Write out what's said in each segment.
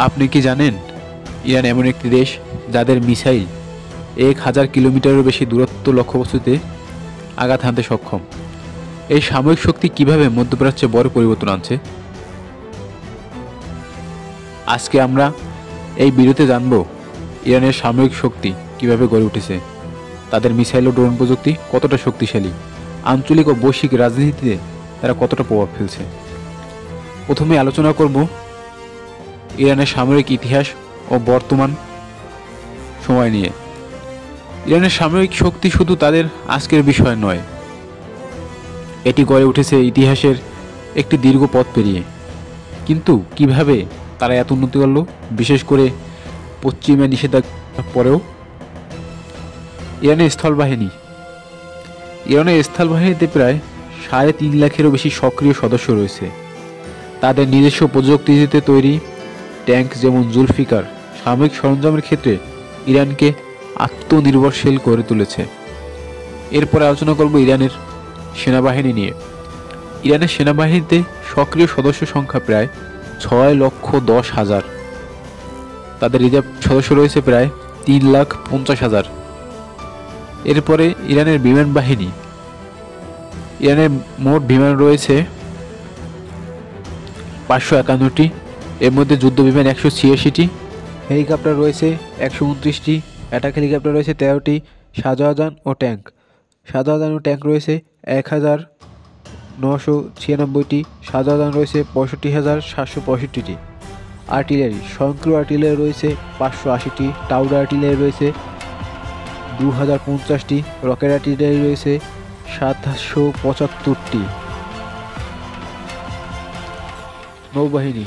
আপনি কি জানেন ইরান এমন একটি দেশ যাদের মিসাইল 1000 কিলোমিটারেরও বেশি দূরত্ব লক্ষ্যবস্তুতে আঘাত হানতে সক্ষম। এই সামরিক শক্তি কিভাবে মধ্যপ্রাচ্যে বড় পরিবর্তন আনছে, আজকে আমরা এই ভিডিওতে জানব। ইরানের সামরিক শক্তি কিভাবে গড়ে উঠেছে, তাদের মিসাইল ও ড্রোন প্রযুক্তি কতটা শক্তিশালী, আঞ্চলিক ও বৈশ্বিক রাজনীতিতে তারা কতটা প্রভাব ফেলছে। প্রথমে আলোচনা করব ইরানের সামরিক ইতিহাস ও বর্তমান সময় নিয়ে। ইরানের সামরিক শক্তি শুধু তাদের আজকের বিষয় নয়, এটি গড়ে উঠেছে ইতিহাসের একটি দীর্ঘ পথ পেরিয়ে। কিন্তু কিভাবে তারা এত উন্নতি করল, বিশেষ করে পশ্চিমা নিষেধাজ্ঞার পরেও। ইরানের স্থলবাহিনীতে প্রায় 3.5 লাখেরও বেশি সক্রিয় সদস্য রয়েছে। তাদের নিজস্ব প্রযুক্তিতে তৈরি ট্যাঙ্ক যেমন জুলফিকার সামরিক সরঞ্জামের ক্ষেত্রে ইরানকে আত্মনির্ভরশীল করে তুলেছে। এরপরে আলোচনা করব ইরানের সেনাবাহিনী নিয়ে। ইরানের সেনাবাহিনীতে সক্রিয় সদস্য সংখ্যা প্রায় 6,10,000। তাদের রিজার্ভ সদস্য রয়েছে প্রায় 3,50,000। এরপরে ইরানের বিমান বাহিনী। ইরানের মোট বিমান রয়েছে 551টি, এর মধ্যে যুদ্ধ বিমান 186টি, হেলিকপ্টার রয়েছে 129টি, অ্যাটাক হেলিকপ্টার রয়েছে 13টি, শাহজাহান ও ট্যাঙ্ক রয়েছে 1,996টি, শাহজাহান রয়েছে 65,765টি। আর্টিলারি, স্বয়ংক্রিয় আর্টিলারি রয়েছে 580টি, টাউডার আর্টিলারি রয়েছে 2050টি, রকেট আর্টিলারি রয়েছে 775টি। নৌবাহিনী।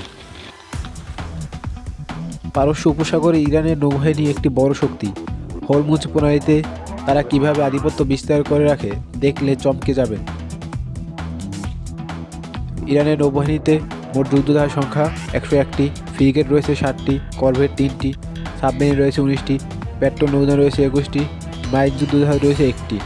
পারস্য উপসাগরে ইরানের নৌবাহিনী একটি বড় শক্তি। হরমুজ প্রণালীতে তারা কিভাবে আধিপত্য বিস্তার করে রাখে দেখলে চমকে যাবেন। ইরানের নৌবাহিনীতে মোট যুদ্ধজাহাজ সংখ্যা 101টি, ফ্রিগেট রয়েছে 7টি, করভেট 3টি, সাবমেরিন রয়েছে 19টি, পেট্রোল নৌযান রয়েছে 21টি, মাইন যুদ্ধজাহাজ রয়েছে 1টি।